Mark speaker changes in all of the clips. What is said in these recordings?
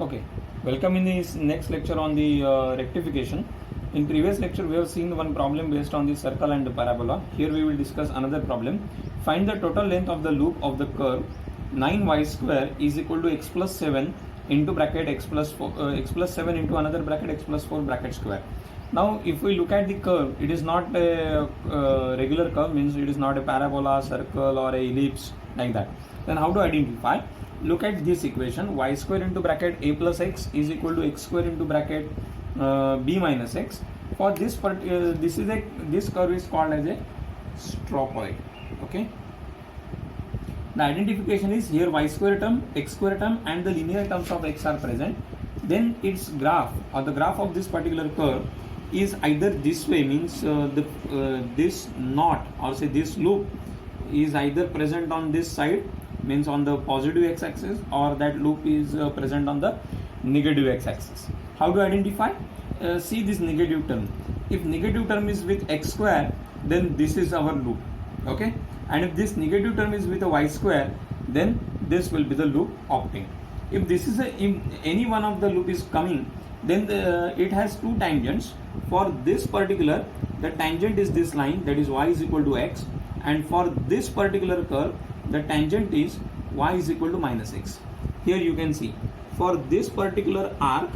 Speaker 1: Okay, welcome in this next lecture on the rectification. In previous lecture we have seen one problem based on the circle and the parabola. Here we will discuss another problem. Find the total length of the loop of the curve 9y square is equal to x plus 7 into bracket x plus 7 into another bracket x plus 4 bracket square. Now if we look at the curve, it is not a regular curve, means it is not a parabola, circle or a ellipse like that. Then how to identify? Look at this equation, y square into bracket a plus x is equal to x square into bracket b minus x. For this part, this curve is called as a stropoid. Okay. The identification is here y square term, x square term and the linear terms of x are present. Then its graph or the graph of this particular curve is either this way, means this knot or say this loop is either present on this side, means on the positive x-axis, or that loop is present on the negative x-axis. How to identify? See this negative term. If negative term is with x square, then this is our loop. Okay, and if this negative term is with a y square, then this will be the loop opting. If this is if any one of the loop is coming, then it has two tangents. For this particular, the tangent is this line, that is y is equal to x, and for this particular curve, the tangent is y is equal to minus x. Here you can see, for this particular arc,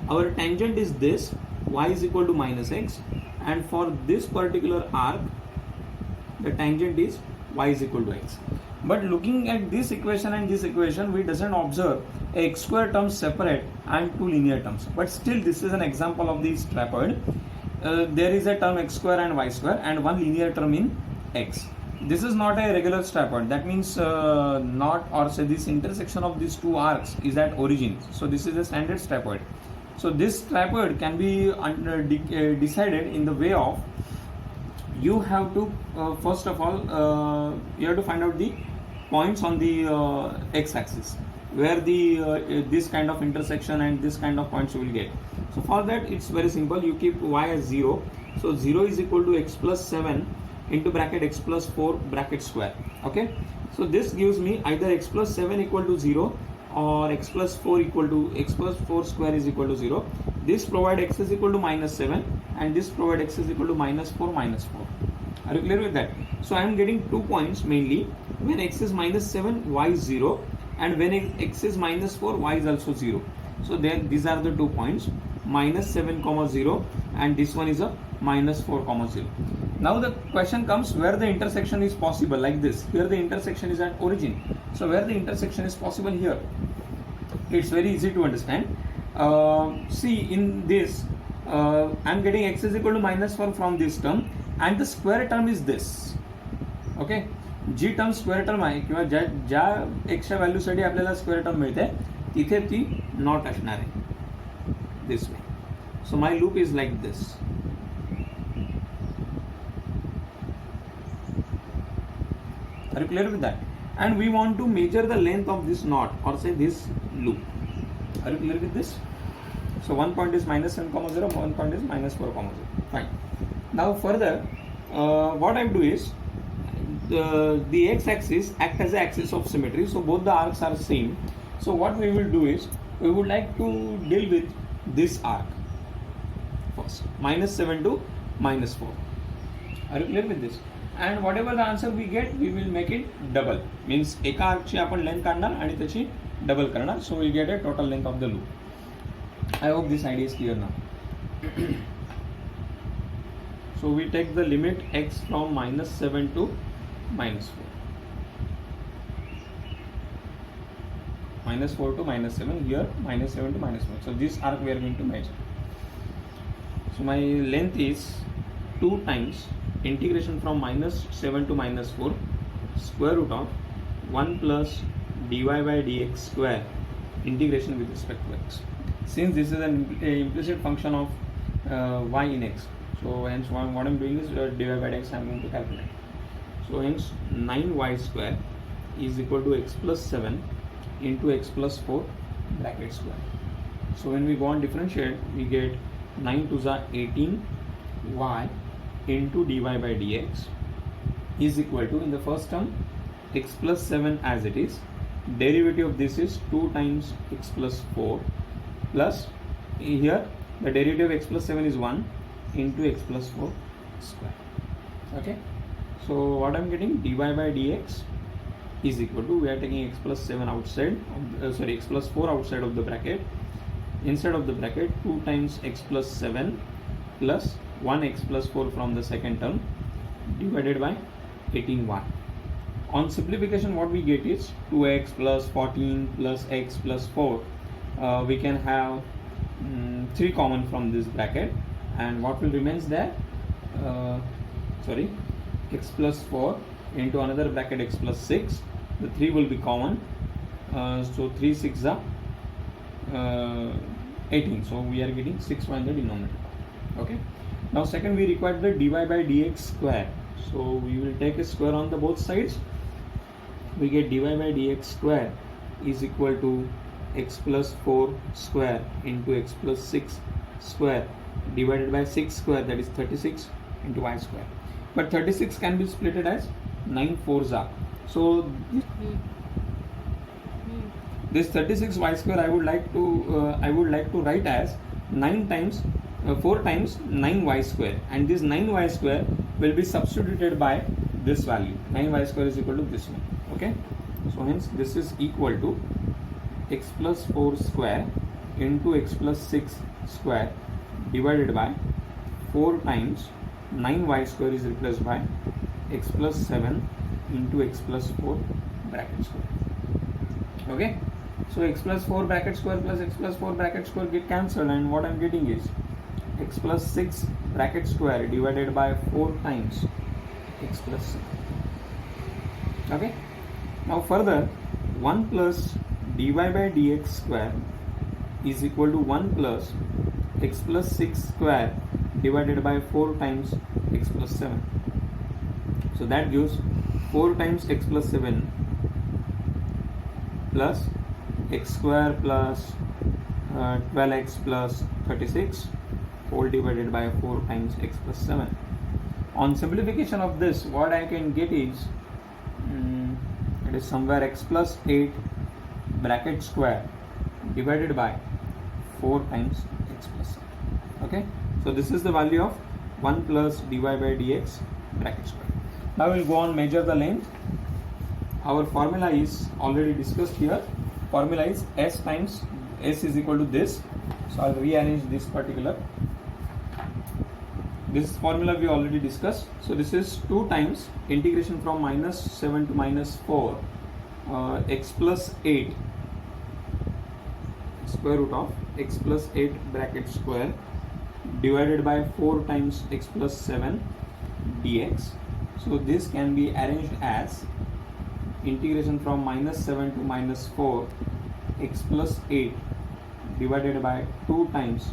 Speaker 1: our tangent is this, y is equal to minus x, and for this particular arc, the tangent is y is equal to x. But looking at this equation and this equation, we doesn't observe a x square terms separate and two linear terms. But still, this is an example of the stropoid. There is a term x square and y square and one linear term in x. This is not a regular stropoid. That means not, or say this intersection of these two arcs is at origin. So this is a standard stropoid. So this stropoid can be decided in the way of, you have to first of all you have to find out the points on the x-axis where the this kind of intersection and this kind of points you will get. So for that it's very simple. You keep y as 0. So 0 is equal to x plus 7 into bracket x plus 4 bracket square. Okay, so this gives me either x plus 7 equal to 0 or x plus 4 equal to x plus 4 square is equal to 0. This provide x is equal to minus 7 and this provide x is equal to minus 4 minus 4. Are you clear with that? So I am getting 2 points mainly. When x is minus 7, y is 0, and when x is minus 4, y is also 0. So then these are the 2 points, minus 7 comma 0, and this one is a minus 4 comma 0. Now the question comes where the intersection is possible, like this. Here the intersection is at origin. So where the intersection is possible here? It's very easy to understand. See in this, I am getting x is equal to minus 4 from this term, and the square term is this. Okay, जी term square term आहे किंवा ज्या एक्सच्या व्हॅल्यूसाठी आपल्याला square term मिळते तिथे ती not असणार आहे, this way. So my loop is like this. Are you clear with that? And we want to measure the length of this knot or say this loop. Are you clear with this? So one point is minus 7 comma 0, one point is minus 4 comma 0. Fine. Now further, what I do is the x-axis act as the axis of symmetry. So both the arcs are same. So what we will do is we would like to deal with this arc first, minus 7 to minus 4. Are you clear with this? And whatever the answer we get, we will make it double. Means एका आर्कची आपण length काढणार आणि त्याची double करणार. So we get a total length of the loop. I hope this idea is clear now. So we take the limit x from minus 7 to minus 4. Minus 4 to minus 7. Here minus 7 to minus 4. So this arc we are going to measure. So my length is 2 times integration from minus 7 to minus 4 square root of 1 plus dy by dx square integration with respect to x. Since this is an implicit function of y in x, so hence what I am doing is dy by dx I am going to calculate. So hence 9y square is equal to x plus 7 into x plus 4 bracket square. So when we go on differentiate, we get 9 to the 18y into dy by dx is equal to, in the first term, x plus 7 as it is, derivative of this is 2 times x plus 4 plus here the derivative of x plus 7 is 1 into x plus 4 square. Okay, so what I'm getting, dy by dx is equal to, we are taking x plus 7 outside of x plus 4 outside of the bracket, inside of the bracket 2 times x plus 7 plus 1 x plus 4 from the second term divided by 18y. On simplification what we get is 2x plus 14 plus x plus 4. We can have 3 common from this bracket, and what will remains there, x plus 4 into another bracket x plus 6, the 3 will be common, so 3 6 are 18, so we are getting 6y in the denominator. Okay, now second we require the dy by dx square, so we will take a square on the both sides. We get dy by dx square is equal to x plus 4 square into x plus 6 square divided by 6 square, that is 36 into y square. But 36 can be split as 9 4s are. So this 36 y square I would like to write as 9 times 4 times 9y square, and this 9y square will be substituted by this value. 9y square is equal to this one. Okay, so hence this is equal to x plus 4 square into x plus 6 square divided by 4 times 9y square is replaced by x plus 7 into x plus 4 bracket square. Okay, so x plus 4 bracket square plus x plus 4 bracket square get cancelled, and what I am getting is x plus 6 bracket square divided by 4 times x plus 6. Okay, now further 1 plus dy by dx square is equal to 1 plus x plus 6 square divided by 4 times x plus 7. So that gives 4 times x plus 7 plus x square plus 12x plus 36 whole divided by 4 times x plus 7. On simplification of this, what I can get is it is somewhere x plus 8 bracket square divided by 4 times x plus 7. Okay, so this is the value of 1 plus dy by dx bracket square. Now we will go on measure the length. Our formula is already discussed here. Formula is s times s is equal to this. So I will rearrange this particular. This formula we already discussed. So this is 2 times integration from minus 7 to minus 4 x plus 8 square root of x plus 8 bracket square divided by 4 times x plus 7 dx. So this can be arranged as integration from minus 7 to minus 4 x plus 8 divided by 2 times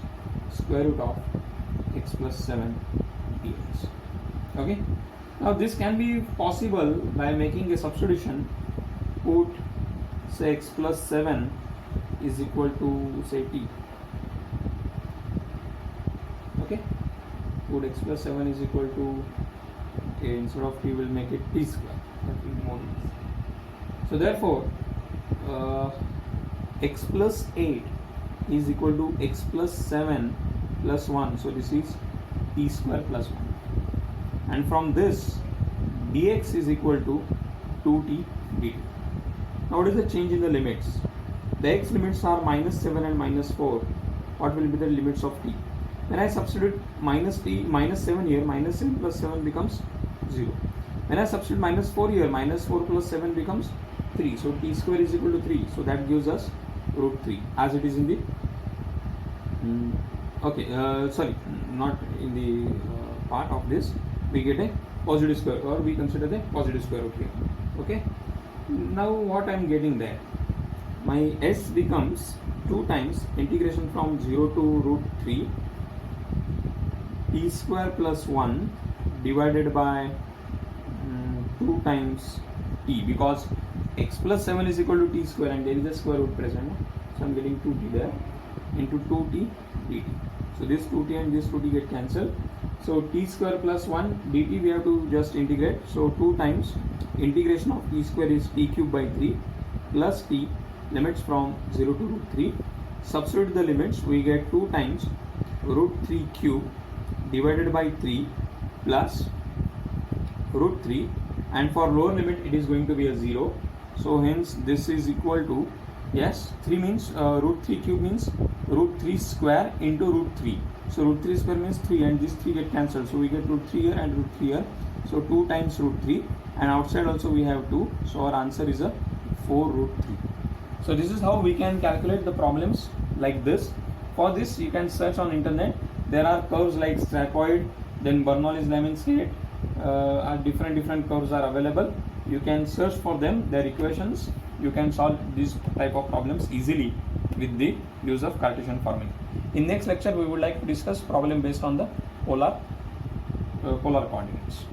Speaker 1: square root of x plus 7 dx. Okay, now this can be possible by making a substitution. Put say x plus 7 is equal to say t. Okay, put x plus 7 is equal to, okay, instead of t will make it t square. That will be more easy. So therefore x plus 8 is equal to x plus 7 plus 1, so this is t square plus 1, and from this dx is equal to 2t dt. Now what is the change in the limits? The x limits are minus 7 and minus 4. What will be the limits of t? When I substitute minus 7 here, minus 7 plus 7 becomes 0. When I substitute minus 4 here, minus 4 plus 7 becomes 3. So t square is equal to 3. So that gives us root 3 as it is in the sorry, not in the part of this. We get a positive square, or we consider the positive square root here. Okay, now what I am getting there, my s becomes 2 times integration from 0 to root 3 t square plus 1 divided by 2 times t, because x plus 7 is equal to t square and there is a square root present, so I am getting 2t there, into 2t dt. So this 2t and this 2t get cancelled. So t square plus 1 dt we have to just integrate. So 2 times integration of t square is t cube by 3 plus t limits from 0 to root 3. Substitute the limits, we get 2 times root 3 cube divided by 3 plus root 3, and for lower limit it is going to be a 0. So hence this is equal to, yes, 3 means root 3 cube means root 3 square into root 3. So root 3 square means 3 and this 3 get cancelled. So we get root 3 here and root 3 here. So 2 times root 3, and outside also we have 2. So our answer is a 4 root 3. So this is how we can calculate the problems like this. For this you can search on internet. There are curves like stracoid, then Bernoulli-Laminsky, different curves are available. You can search for them, their equations. You can solve these type of problems easily with the use of Cartesian formula. In next lecture we would like to discuss problem based on the polar coordinates.